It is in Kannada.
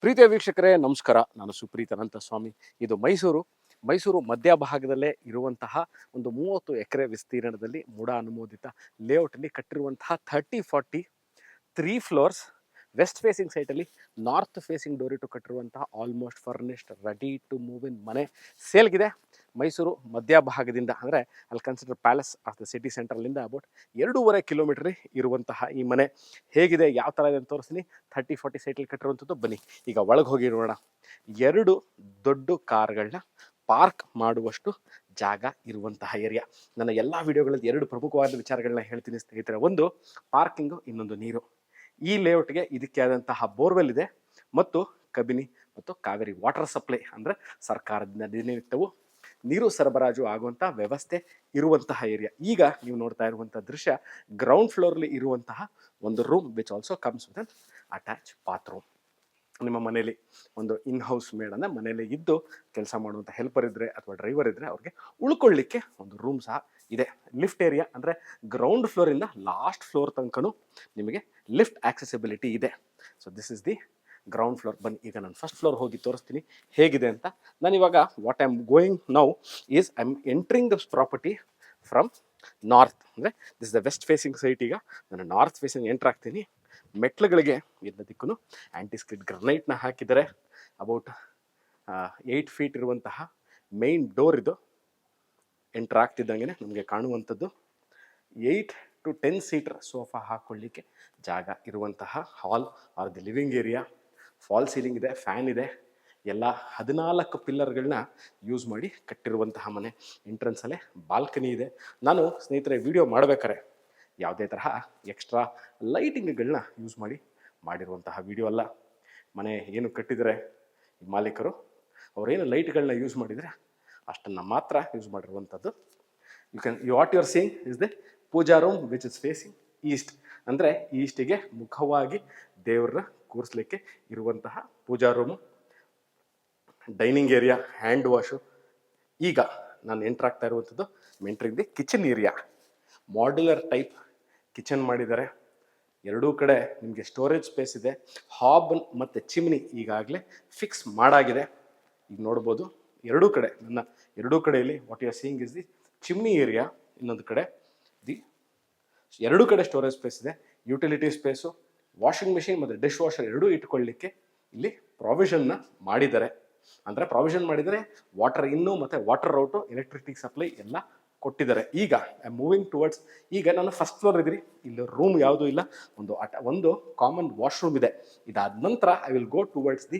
ಪ್ರೀತಿಯ ವೀಕ್ಷಕರೇ ನಮಸ್ಕಾರ. ನಾನು ಸುಪ್ರೀತ್ ಅನಂತ ಸ್ವಾಮಿ. ಇದು ಮೈಸೂರು ಮಧ್ಯಭಾಗದಲ್ಲೇ ಇರುವಂತಹ ಒಂದು 30 ಎಕರೆ ವಿಸ್ತೀರ್ಣದಲ್ಲಿ ಮೂಡ ಅನುಮೋದಿತ ಲೇಔಟಲ್ಲಿ ಕಟ್ಟಿರುವಂತಹ 30-40 3 ಫ್ಲೋರ್ಸ್ ವೆಸ್ಟ್ ಫೇಸಿಂಗ್ ಸೈಟಲ್ಲಿ ನಾರ್ತ್ ಫೇಸಿಂಗ್ ಡೋರ್ ಇಟ್ಟು ಕಟ್ಟಿರುವಂತಹ almost furnished ready to move in ಮನೆ ಸೇಲ್ಗಿದೆ. ಮೈಸೂರು ಮಧ್ಯಭಾಗದಿಂದ ಅಂದರೆ ಅಲ್ಲಿ consider palace of the city ಸೆಂಟ್ರಲ್ಲಿಂದ ಅಬೌಟ್ 2.5 ಕಿಲೋಮೀಟರ್ ಇರುವಂತಹ ಈ ಮನೆ ಹೇಗಿದೆ, ಯಾವ ಥರ ಇದೆ ಅಂತ ತೋರಿಸ್ತೀನಿ. 30-40 ಸೈಟಲ್ಲಿ ಕಟ್ಟಿರುವಂಥದ್ದು. ಬನ್ನಿ ಈಗ ಒಳಗೆ ಹೋಗಿ ನೋಡೋಣ. 2 ದೊಡ್ಡ ಕಾರ್ಗಳನ್ನ ಪಾರ್ಕ್ ಮಾಡುವಷ್ಟು ಜಾಗ ಇರುವಂತಹ ಏರಿಯಾ. ನನ್ನ ಎಲ್ಲ ವಿಡಿಯೋಗಳಲ್ಲಿ 2 ಪ್ರಮುಖವಾದ ವಿಚಾರಗಳನ್ನ ಹೇಳ್ತೀನಿ ಸ್ನೇಹಿತರೆ. ಒಂದು ಪಾರ್ಕಿಂಗು, ಇನ್ನೊಂದು ನೀರು. ಈ ಲೇಔಟ್ಗೆ ಇದಕ್ಕೆ ಆದಂತಹ ಬೋರ್ವೆಲ್ ಇದೆ ಮತ್ತು ಕಬಿನಿ ಮತ್ತು ಕಾವೇರಿ ವಾಟರ್ ಸಪ್ಲೈ ಅಂದರೆ ಸರ್ಕಾರದಿಂದ ದಿನನಿತ್ಯವೂ ನೀರು ಸರಬರಾಜು ಆಗುವಂತಹ ವ್ಯವಸ್ಥೆ ಇರುವಂತಹ ಏರಿಯಾ. ಈಗ ನೀವು ನೋಡ್ತಾ ಇರುವಂತಹ ದೃಶ್ಯ ಗ್ರೌಂಡ್ ಫ್ಲೋರ್ಲಿ ಇರುವಂತಹ ಒಂದು room which also comes with an attach bathroom. ನಿಮ್ಮ ಮನೇಲಿ ಒಂದು ಇನ್ ಹೌಸ್ ಮೇಡ್ ಅಂದರೆ ಮನೇಲಿ ಇದ್ದು ಕೆಲಸ ಮಾಡುವಂಥ ಹೆಲ್ಪರ್ ಇದ್ದರೆ ಅಥವಾ ಡ್ರೈವರ್ ಇದ್ದರೆ ಅವ್ರಿಗೆ ಉಳ್ಕೊಳ್ಳಿಕ್ಕೆ ಒಂದು ರೂಮ್ ಸಹ ಇದೆ. ಲಿಫ್ಟ್ ಏರಿಯಾ ಅಂದರೆ ಗ್ರೌಂಡ್ ಫ್ಲೋರಿಂದ ಲಾಸ್ಟ್ ಫ್ಲೋರ್ ತನಕನೂ ನಿಮಗೆ ಲಿಫ್ಟ್ ಆಕ್ಸೆಸಿಬಿಲಿಟಿ ಇದೆ. So this is the ground floor. ಬನ್ನಿ ಈಗ ನಾನು ಫಸ್ಟ್ ಫ್ಲೋರ್ ಹೋಗಿ ತೋರಿಸ್ತೀನಿ ಹೇಗಿದೆ ಅಂತ. ನಾನು ಇವಾಗ what I am going now is I am entering this property from north. ಅಂದರೆ this the west facing site. ಈಗ ನಾನು ನಾರ್ತ್ ಫೇಸಿಂಗ್ ಎಂಟ್ರ್ ಆಗ್ತೀನಿ. ಮೆಟ್ಲುಗಳಿಗೆ ಎಲ್ಲ ದಿಕ್ಕೂ ಆ್ಯಂಟಿಸ್ಕ್ರಿಟ್ ಗ್ರನೈಟ್ನ ಹಾಕಿದ್ದಾರೆ. ಅಬೌಟ್ 8 ಫೀಟ್ ಇರುವಂತಹ ಮೇನ್ ಡೋರ್ ಇದು. ಎಂಟ್ರ್ ಆಗ್ತಿದ್ದಂಗೆ ನಮಗೆ ಕಾಣುವಂಥದ್ದು 8 to 10 ಸೀಟರ್ ಸೋಫಾ ಹಾಕ್ಕೊಳ್ಳಿಕ್ಕೆ ಜಾಗ ಇರುವಂತಹ hall or the living area. Fall ceiling ಇದೆ, ಫ್ಯಾನ್ ಇದೆ. ಎಲ್ಲ 14 ಪಿಲ್ಲರ್ಗಳನ್ನ ಯೂಸ್ ಮಾಡಿ ಕಟ್ಟಿರುವಂತಹ ಮನೆ. ಎಂಟ್ರೆನ್ಸಲ್ಲೇ ಬಾಲ್ಕನಿ ಇದೆ. ನಾನು ಸ್ನೇಹಿತರೆ ವಿಡಿಯೋ ಮಾಡಬೇಕಾರೆ ಯಾವುದೇ ತರಹ ಎಕ್ಸ್ಟ್ರಾ ಲೈಟಿಂಗ್ಗಳನ್ನ ಯೂಸ್ ಮಾಡಿರುವಂತಹ ವಿಡಿಯೋ ಅಲ್ಲ. ಮನೆ ಏನು ಕಟ್ಟಿದರೆ ಈ ಮಾಲೀಕರು ಅವರೇನು ಲೈಟ್ಗಳನ್ನ ಯೂಸ್ ಮಾಡಿದರೆ ಅಷ್ಟನ್ನು ಮಾತ್ರ ಯೂಸ್ ಮಾಡಿರುವಂಥದ್ದು. What you are seeing is the pooja room which is facing east. ಅಂದರೆ ಈಸ್ಟಿಗೆ ಮುಖವಾಗಿ ದೇವರನ್ನ ಕೂರಿಸ್ಲಿಕ್ಕೆ ಇರುವಂತಹ pooja room. Dining area, hand wash. ಈಗ ನಾನು ಎಂಟ್ರ್ ಆಗ್ತಾ ಇರುವಂಥದ್ದು entering the kitchen area. Modular type kitchen ಮಾಡಿದ್ದಾರೆ. ಎರಡೂ ಕಡೆ ನಿಮಗೆ ಸ್ಟೋರೇಜ್ ಸ್ಪೇಸ್ ಇದೆ. ಹಾಬ್ ಮತ್ತು ಚಿಮ್ನಿ ಈಗಾಗಲೇ ಫಿಕ್ಸ್ ಮಾಡಾಗಿದೆ. ಈಗ ನೋಡ್ಬೋದು ಎರಡೂ ಕಡೆಯಲ್ಲಿ what you are seeing is the chimney area. ಇನ್ನೊಂದು ಕಡೆ ಎರಡೂ ಕಡೆ ಸ್ಟೋರೇಜ್ ಸ್ಪೇಸ್ ಇದೆ. ಯುಟಿಲಿಟಿ ಸ್ಪೇಸು, ವಾಷಿಂಗ್ ಮಿಷಿನ್ ಮತ್ತು ಡಿಶ್ ವಾಷರ್ ಎರಡೂ ಇಟ್ಕೊಳ್ಳಿಕ್ಕೆ ಇಲ್ಲಿ ಪ್ರಾವಿಷನ್ನ ಮಾಡಿದ್ದಾರೆ. ಅಂದರೆ ಪ್ರಾವಿಷನ್ ಮಾಡಿದರೆ ವಾಟರ್ ಇನ್ನು ಮತ್ತು ವಾಟರ್ ಔಟು, ಎಲೆಕ್ಟ್ರಿಸಿಟಿ ಸಪ್ಲೈ ಎಲ್ಲ ಕೊಟ್ಟಿದ್ದಾರೆ. ಈಗ ಐ ಆಮ್ ಮೂವಿಂಗ್ ಟುವರ್ಡ್ಸ್. ಈಗ ನಾನು ಫಸ್ಟ್ ಫ್ಲೋರ್ ಇದ್ರಿ. ಇಲ್ಲಿ ರೂಮ್ ಯಾವುದೂ ಇಲ್ಲ. ಒಂದು ಕಾಮನ್ ವಾಶ್ರೂಮ್ ಇದೆ. ಇದಾದ ನಂತರ I will go towards the